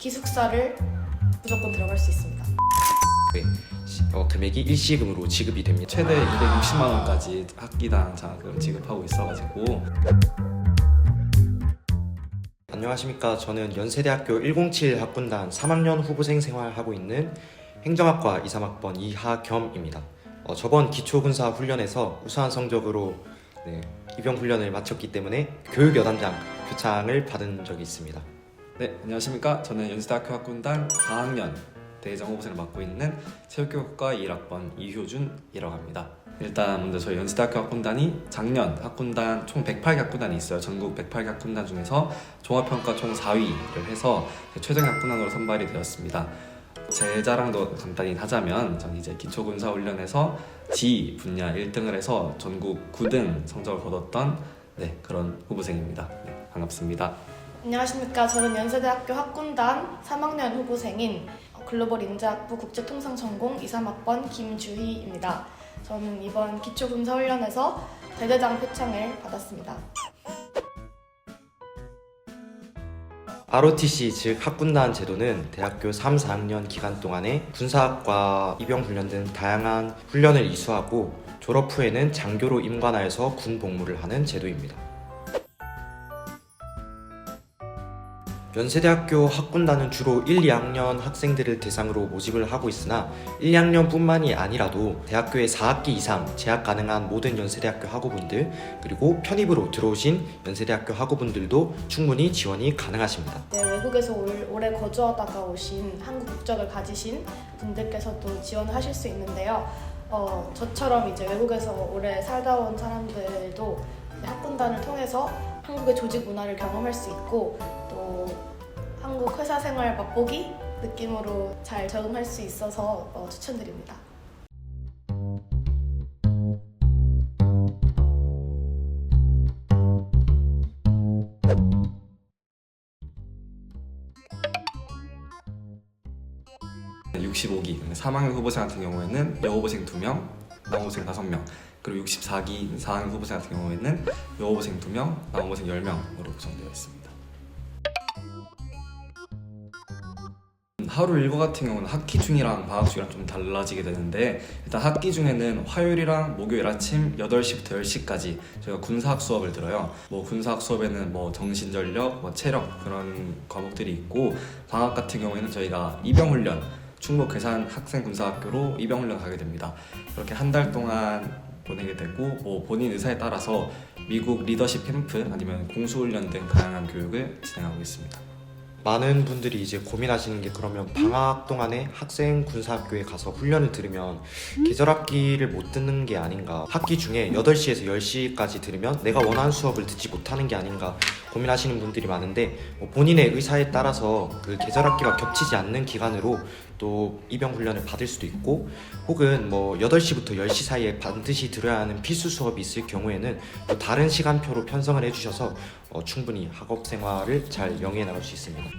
기숙사를 무조건 들어갈 수 있습니다. 금액이 일시금으로 지급이 됩니다. 최대 260만 원까지 학기당 장학금 지급하고 있어가지고. 안녕하십니까. 저는 연세대학교 107 학군단 3학년 후보생 생활하고 있는 행정학과 2, 3학번 이하겸입니다. 저번 기초군사훈련에서 우수한 성적으로 입영훈련을 마쳤기 때문에 교육여단장 표창을 받은 적이 있습니다. 네, 안녕하십니까. 저는 연세대학교 학군단 4학년 대장 후보생을 맡고 있는 체육교육과 1학번 이효준이라고 합니다. 일단 먼저 저희 연세대학교 학군단이 작년 학군단 총 108개 학군단이 있어요. 전국 108개 학군단 중에서 종합평가 총 4위를 해서 최종 학군단으로 선발이 되었습니다. 제 자랑도 간단히 하자면 저는 이제 기초군사훈련에서 지 분야 1등을 해서 전국 9등 성적을 거뒀던 그런 후보생입니다. 반갑습니다. 안녕하십니까. 저는 연세대학교 학군단 3학년 후보생인 글로벌 인재학부 국제통상전공 2, 3학번 김주희입니다. 저는 이번 기초군사훈련에서 대대장 표창을 받았습니다. ROTC 즉 학군단 제도는 대학교 3, 4학년 기간 동안에 군사학과, 입영훈련 등 다양한 훈련을 이수하고 졸업 후에는 장교로 임관하여서 군 복무를 하는 제도입니다. 연세대학교 학군단은 주로 1, 2학년 학생들을 대상으로 모집을 하고 있으나 1, 2학년뿐만이 아니라도 대학교에 4학기 이상 재학 가능한 모든 연세대학교 학우분들 그리고 편입으로 들어오신 연세대학교 학우분들도 충분히 지원이 가능하십니다. 외국에서 오래 거주하다가 오신 한국 국적을 가지신 분들께서도 지원을 하실 수 있는데요. 저처럼 이제 외국에서 오래 살다 온 사람들도 학군단을 통해서 한국의 조직 문화를 경험할 수 있고 또 한국 회사 생활 맛보기 느낌으로 잘 적응할 수 있어서 추천드립니다. 네, 65기 3학년 후보생 같은 경우에는 여후보생 2명, 남후보생 5명, 그리고 64기 4학년 후보생 같은 경우에는 여후보생 2명, 남후보생 10명으로 구성되어 있습니다. 하루 일과 같은 경우는 학기 중이랑 방학 중이랑 좀 달라지게 되는데 일단 학기 중에는 화요일이랑 목요일 아침 8시부터 10시까지 저희가 군사학 수업을 들어요. 군사학 수업에는 정신전력, 체력 그런 과목들이 있고 방학 같은 경우에는 저희가 입영훈련 충북 괴산 학생군사학교로 입영훈련 가게 됩니다. 그렇게 한 달 동안 보내게 되고 본인 의사에 따라서 미국 리더십 캠프 아니면 공수훈련 등 다양한 교육을 진행하고 있습니다. 많은 분들이 이제 고민하시는 게 그러면 방학 동안에 학생 군사학교에 가서 훈련을 들으면 계절학기를 못 듣는 게 아닌가, 학기 중에 8시에서 10시까지 들으면 내가 원하는 수업을 듣지 못하는 게 아닌가 고민하시는 분들이 많은데 본인의 의사에 따라서 그 계절학기와 겹치지 않는 기간으로 또 입영훈련을 받을 수도 있고 혹은 8시부터 10시 사이에 반드시 들어야 하는 필수 수업이 있을 경우에는 또 다른 시간표로 편성을 해주셔서 충분히 학업 생활을 잘 영위해 나갈 수 있습니다.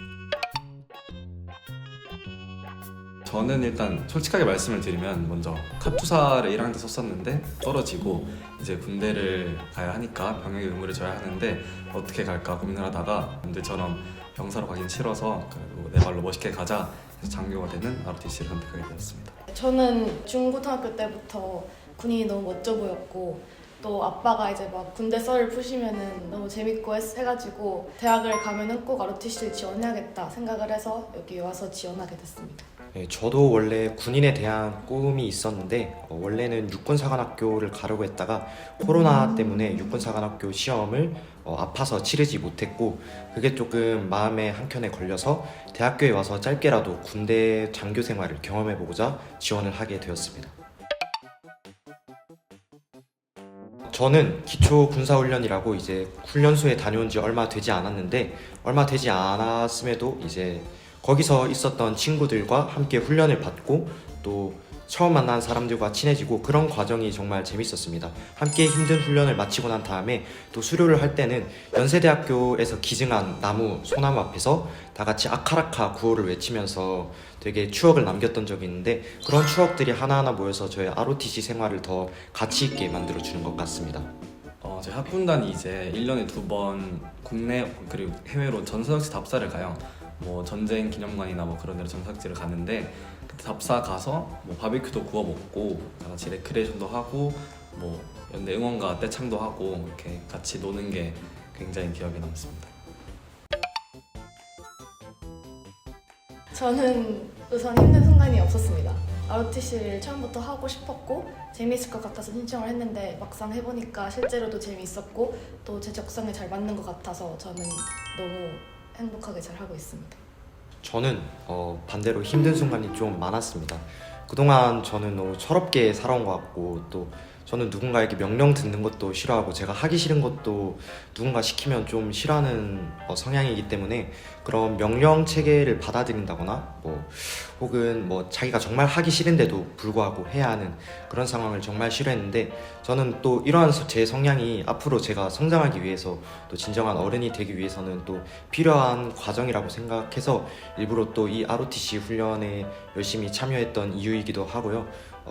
저는 일단 솔직하게 말씀을 드리면 먼저 카투사를 1학년 때 썼었는데 떨어지고 이제 군대를 가야 하니까 병역의 의무를 져야 하는데 어떻게 갈까 고민을 하다가 남들처럼 병사로 가긴 싫어서 그래도 내 발로 멋있게 가자 해서 장교가 되는 ROTC를 선택하게 되었습니다. 저는 중고등학교 때부터 군인이 너무 멋져 보였고 또 아빠가 이제 군대 썰을 푸시면은 너무 재밌고 해가지고 대학을 가면은 꼭 ROTC를 지원해야겠다 생각을 해서 여기 와서 지원하게 됐습니다. 저도 원래 군인에 대한 꿈이 있었는데 원래는 육군사관학교를 가려고 했다가 코로나 때문에 육군사관학교 시험을 아파서 치르지 못했고 그게 조금 마음에 한켠에 걸려서 대학교에 와서 짧게라도 군대 장교 생활을 경험해보고자 지원을 하게 되었습니다. 저는 기초군사훈련이라고 이제 훈련소에 다녀온 지 얼마 되지 않았는데 얼마 되지 않았음에도 이제 거기서 있었던 친구들과 함께 훈련을 받고 또 처음 만난 사람들과 친해지고 그런 과정이 정말 재밌었습니다. 함께 힘든 훈련을 마치고 난 다음에 또 수료를 할 때는 연세대학교에서 기증한 소나무 앞에서 다 같이 아카라카 구호를 외치면서 되게 추억을 남겼던 적이 있는데 그런 추억들이 하나하나 모여서 저의 ROTC 생활을 더 가치 있게 만들어주는 것 같습니다. 저희 학군단이 이제 1년에 2번 국내 그리고 해외로 전선역시 답사를 가요. 뭐 전쟁 기념관이나 뭐 그런 데로 전사지를 가는데 그때 답사 가서 뭐 바비큐도 구워 먹고 다 같이 레크레이션도 하고 뭐 연대 응원가 떼창도 하고 이렇게 같이 노는 게 굉장히 기억에 남습니다. 저는 우선 힘든 순간이 없었습니다. ROTC를 처음부터 하고 싶었고 재미있을 것 같아서 신청을 했는데 막상 해보니까 실제로도 재미있었고 또 제 적성에 잘 맞는 것 같아서 저는 너무 행복하게 잘 하고 있습니다. 저는 반대로 힘든 순간이 좀 많았습니다. 그동안 저는 너무 철없게 살아온 것 같고 또 저는 누군가에게 명령 듣는 것도 싫어하고 제가 하기 싫은 것도 누군가 시키면 좀 싫어하는 성향이기 때문에 그런 명령 체계를 받아들인다거나 혹은 자기가 정말 하기 싫은데도 불구하고 해야 하는 그런 상황을 정말 싫어했는데 저는 또 이러한 제 성향이 앞으로 제가 성장하기 위해서 또 진정한 어른이 되기 위해서는 또 필요한 과정이라고 생각해서 일부러 또 이 ROTC 훈련에 열심히 참여했던 이유이기도 하고요.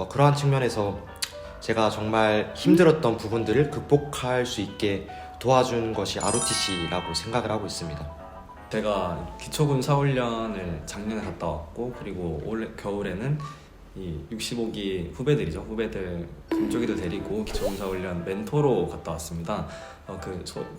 그러한 측면에서 제가 정말 힘들었던 부분들을 극복할 수 있게 도와준 것이 ROTC라고 생각을 하고 있습니다. 제가 기초군사훈련을 작년에 갔다 왔고 그리고 올해 겨울에는 이 65기 후배들 금쪽이도 데리고 기초군사훈련 멘토로 갔다 왔습니다.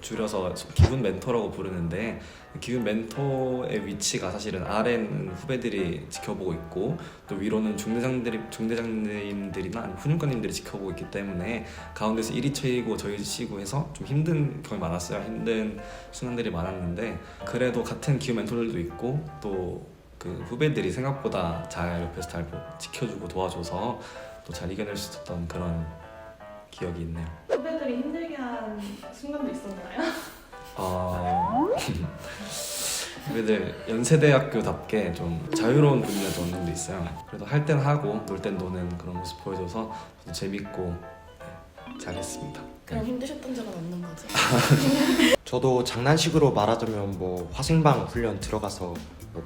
줄여서 기군 멘토라고 부르는데 기군 멘토의 위치가 사실은 아래는 후배들이 지켜보고 있고 또 위로는 중대장님들이나 아니면 훈육관님들이 지켜보고 있기 때문에 가운데서 이리 쳐이고 저리 치고 해서 좀 힘든 경험이 많았어요. 힘든 순간들이 많았는데 그래도 같은 기군 멘토들도 있고 또 그 후배들이 생각보다 잘 옆에서 잘 지켜주고 도와줘서 또 잘 이겨낼 수 있었던 그런 기억이 있네요. 후배들이 힘들게 한 순간도 있었나요? 후배들 연세대학교답게 좀 자유로운 분위기가 어느 정도 있어요. 그래도 할 땐 하고 놀 땐 노는 그런 모습 보여줘서 저도 재밌고 잘했습니다. 그럼 힘드셨던 적은 없는 거죠? 저도 장난식으로 말하자면 화생방 훈련 들어가서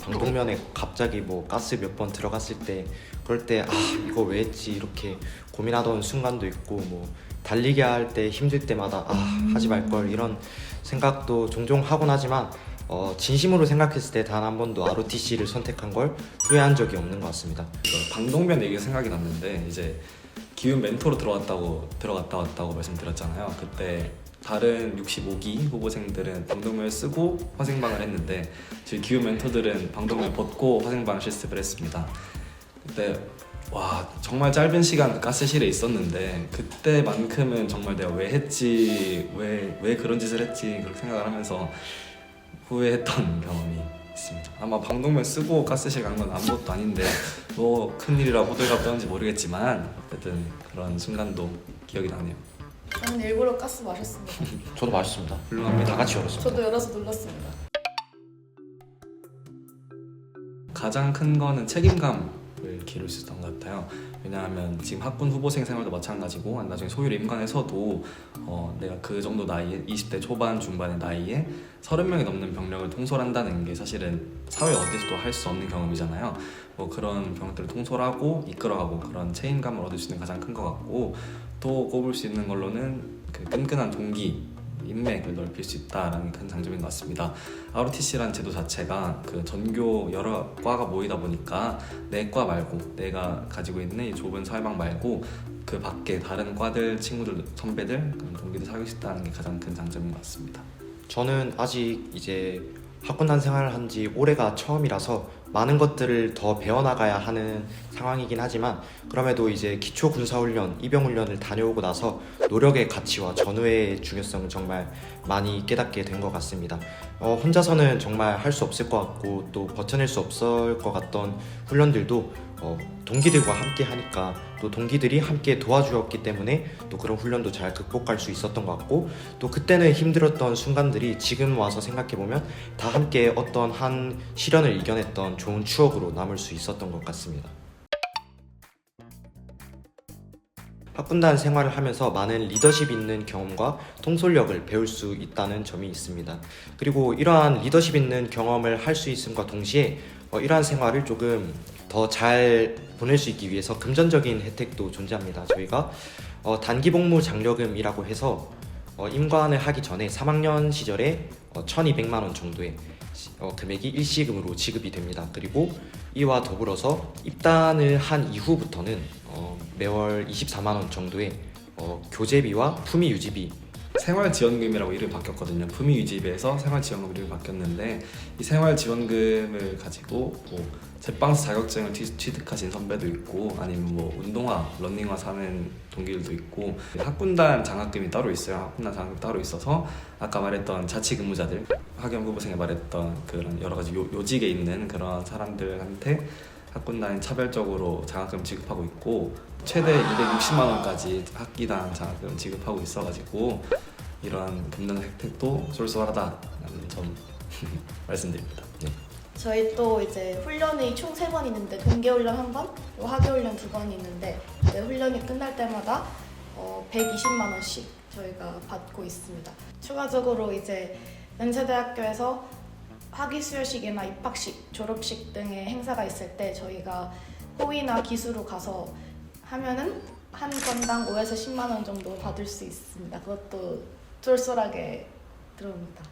방독면에 갑자기 가스 몇 번 들어갔을 때 그럴 때 이거 왜 했지 이렇게 고민하던 순간도 있고 달리기 할 때 힘들 때마다 하지 말걸 이런 생각도 종종 하곤 하지만 진심으로 생각했을 때 단 한 번도 ROTC를 선택한 걸 후회한 적이 없는 것 같습니다. 방독면 얘기가 생각이 났는데 이제 기훈 멘토로 들어갔다 왔다고 말씀드렸잖아요. 그때 다른 65기 후보생들은 방독면을 쓰고 화생방을 했는데 저희 기훈 멘토들은 방독면 벗고 화생방 실습을 했습니다. 그때 와 정말 짧은 시간 그 가스실에 있었는데 그때만큼은 정말 내가 왜 했지 왜 그런 짓을 했지 그렇게 생각을 하면서 후회했던 경험이 있습니다. 아마 방독면 쓰고 가스실 간 건 아무것도 아닌데 큰일이라 호들갑 떠는지 모르겠지만 어쨌든 그런 순간도 기억이 나네요. 저는 일부러 가스 마셨습니다. 저도 맛있습니다. 훌륭합니다. 다 같이 열었습니다. 저도 열어서 놀랐습니다. 가장 큰 거는 책임감을 기를 수 있었던 것 같아요. 왜냐하면 지금 학군 후보생 생활도 마찬가지고 나중에 소율 임관에서도 내가 그 정도 나이에 20대 초반 중반의 나이에 30명이 넘는 병력을 통솔한다는 게 사실은 사회 어디서도 할 수 없는 경험이잖아요. 그런 병력들을 통솔하고 이끌어가고 그런 책임감을 얻을 수 있는 가장 큰 것 같고 또 꼽을 수 있는 걸로는 그 끈끈한 동기 인맥을 넓힐 수 있다는 큰 장점인 것 같습니다. ROTC라는 제도 자체가 그 전교 여러 과가 모이다 보니까 내 과 말고 내가 가지고 있는 이 좁은 사회방 말고 그 밖에 다른 과들 친구들 선배들 그런 동기들 사귈 수 있다는 게 가장 큰 장점인 것 같습니다. 저는 아직 이제 학군단 생활을 한 지 올해가 처음이라서 많은 것들을 더 배워나가야 하는 상황이긴 하지만 그럼에도 이제 기초군사훈련, 입영훈련을 다녀오고 나서 노력의 가치와 전후의 중요성을 정말 많이 깨닫게 된 것 같습니다. 혼자서는 정말 할 수 없을 것 같고 또 버텨낼 수 없을 것 같던 훈련들도 동기들과 함께 하니까 또 동기들이 함께 도와주었기 때문에 또 그런 훈련도 잘 극복할 수 있었던 것 같고 또 그때는 힘들었던 순간들이 지금 와서 생각해보면 다 함께 어떤 한 시련을 이겨냈던 좋은 추억으로 남을 수 있었던 것 같습니다. 학군단 생활을 하면서 많은 리더십 있는 경험과 통솔력을 배울 수 있다는 점이 있습니다. 그리고 이러한 리더십 있는 경험을 할 수 있음과 동시에 이러한 생활을 조금 더 잘 보낼 수 있기 위해서 금전적인 혜택도 존재합니다. 저희가 단기 복무 장려금이라고 해서 임관을 하기 전에 3학년 시절에 1,200만 원 정도의 금액이 일시금으로 지급이 됩니다. 그리고 이와 더불어서 입단을 한 이후부터는 매월 24만 원 정도의 교재비와 품위 유지비 생활지원금이라고 이름이 바뀌었거든요. 품위유지비에서 생활지원금으로 이름이 바뀌었는데 이 생활지원금을 가지고 뭐 제빵사 자격증을 취득하신 선배도 있고 아니면 뭐 운동화, 러닝화 사는 동기들도 있고 학군단 장학금이 따로 있어요. 학군단 장학금이 따로 있어서 아까 말했던 자치근무자들, 학연부부생에 말했던 그런 여러 가지 요직에 있는 그런 사람들한테 학군단이 차별적으로 장학금 지급하고 있고 최대 260만 원까지 학기당 장학금 지급하고 있어가지고 이러한 금전 혜택도 쏠쏠하다라는 점 말씀드립니다. 네. 저희 또 이제 훈련이 총 3번 있는데 동계훈련 1번, 그리고 하계훈련 2번이 있는데 이제 훈련이 끝날 때마다 120만 원씩 저희가 받고 있습니다. 추가적으로 이제 연세대학교에서 학위 수여식이나 입학식, 졸업식 등의 행사가 있을 때 저희가 호위나 기수로 가서 하면은 한 건당 5에서 10만 원 정도 받을 수 있습니다. 그것도 쏠쏠하게 들어옵니다.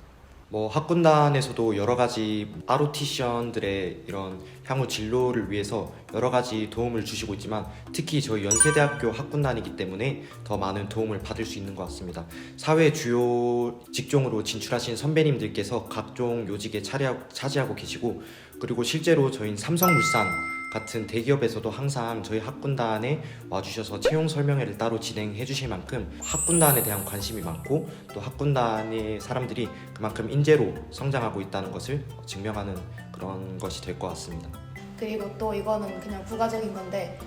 학군단에서도 여러 가지 아로티션들의 이런 향후 진로를 위해서 여러 가지 도움을 주시고 있지만 특히 저희 연세대학교 학군단이기 때문에 더 많은 도움을 받을 수 있는 것 같습니다. 사회 주요 직종으로 진출하신 선배님들께서 각종 요직에 차지하고 계시고 그리고 실제로 저희는 삼성물산 같은 대기업에서도 항상 저희 학군단에 와주셔서 채용 설명회를 따로 진행해 주실 만큼 학군단에 대한 관심이 많고 또 학군단의 사람들이 그만큼 인재로 성장하고 있다는 것을 증명하는 그런 것이 될 것 같습니다. 그리고 또 이거는 그냥 부가적인 건데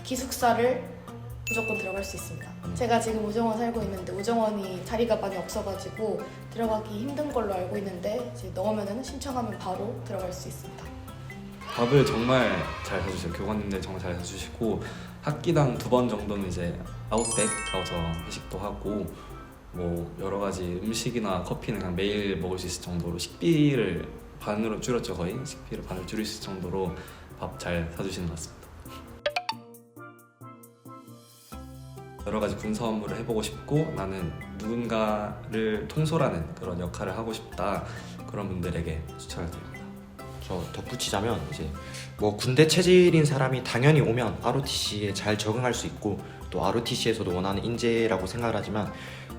기숙사를 무조건 들어갈 수 있습니다. 제가 지금 우정원 살고 있는데 우정원이 자리가 많이 없어가지고 들어가기 힘든 걸로 알고 있는데 이제 넣으면은 신청하면 바로 들어갈 수 있습니다. 밥을 정말 잘 사주세요. 교관님들 정말 잘 사주시고 학기당 2번 정도는 이제 아웃백 가서 회식도 하고 뭐 여러 가지 음식이나 커피는 그냥 매일 먹을 수 있을 정도로 식비를 반으로 줄였죠. 거의 식비를 반으로 줄일 수 있을 정도로 밥 잘 사주시는 것 같습니다. 여러 가지 군사 업무를 해보고 싶고 나는 누군가를 통솔하는 그런 역할을 하고 싶다 그런 분들에게 추천을 드립니다. 저 덧붙이자면 이제 군대 체질인 사람이 당연히 오면 ROTC에 잘 적응할 수 있고 또 ROTC에서도 원하는 인재라고 생각을 하지만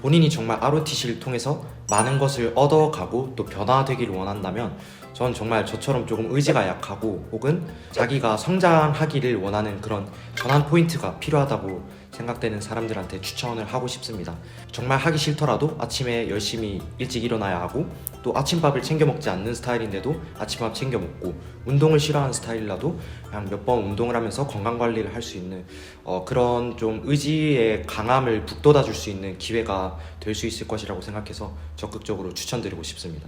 본인이 정말 ROTC를 통해서 많은 것을 얻어가고 또 변화되기를 원한다면 전 정말 저처럼 조금 의지가 약하고 혹은 자기가 성장하기를 원하는 그런 전환 포인트가 필요하다고 생각되는 사람들한테 추천을 하고 싶습니다. 정말 하기 싫더라도 아침에 열심히 일찍 일어나야 하고 또 아침밥을 챙겨 먹지 않는 스타일인데도 아침밥 챙겨 먹고 운동을 싫어하는 스타일이라도 그냥 몇 번 운동을 하면서 건강관리를 할 수 있는 그런 좀 의지의 강함을 북돋아 줄 수 있는 기회가 될 수 있을 것이라고 생각해서 적극적으로 추천드리고 싶습니다.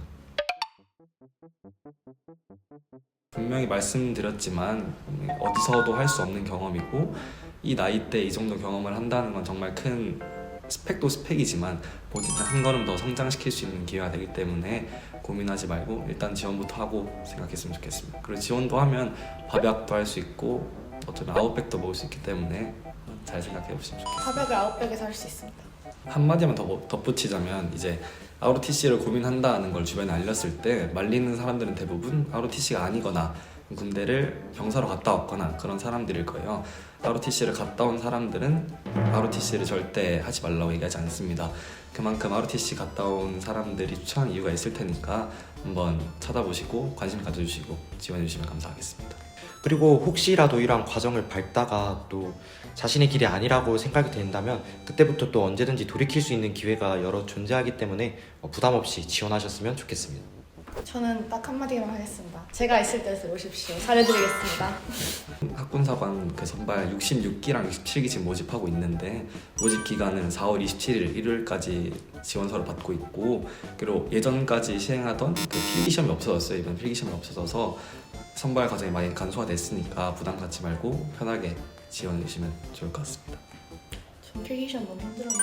분명히 말씀드렸지만 어디서도 할 수 없는 경험이고 이 나이 때 이 정도 경험을 한다는 건 정말 큰 스펙도 스펙이지만 본인을 한 걸음 더 성장시킬 수 있는 기회가 되기 때문에 고민하지 말고 일단 지원부터 하고 생각했으면 좋겠습니다. 그리고 지원도 하면 밥약도 할 수 있고 어쩌면 아웃백도 먹을 수 있기 때문에 잘 생각해 보시면 좋겠습니다. 밥약을 아웃백에서 할 수 있습니다. 한마디만 더 덧붙이자면 이제 ROTC를 고민한다는 걸 주변에 알렸을 때 말리는 사람들은 대부분 ROTC가 아니거나 군대를 병사로 갔다 왔거나 그런 사람들일 거예요. ROTC를 갔다 온 사람들은 ROTC를 절대 하지 말라고 얘기하지 않습니다. 그만큼 ROTC 갔다 온 사람들이 추천한 이유가 있을 테니까 한번 찾아보시고 관심 가져주시고 지원해 주시면 감사하겠습니다. 그리고 혹시라도 이러한 과정을 밟다가 또 자신의 길이 아니라고 생각이 된다면 그때부터 또 언제든지 돌이킬 수 있는 기회가 여러 존재하기 때문에 부담 없이 지원하셨으면 좋겠습니다. 저는 딱 한마디만 하겠습니다. 제가 있을 때 들어오십시오. 잘해드리겠습니다. 학군사관 그 선발 66기랑 67기 지금 모집하고 있는데 모집 기간은 4월 27일 일요일까지 지원서를 받고 있고 그리고 예전까지 시행하던 그 필기시험이 없어졌어요. 이번 필기시험이 없어져서 선발 과정이 많이 간소화됐으니까 부담 갖지 말고 편하게 지원해 주시면 좋을 것 같습니다. 전 필기시험 너무 힘들었네요.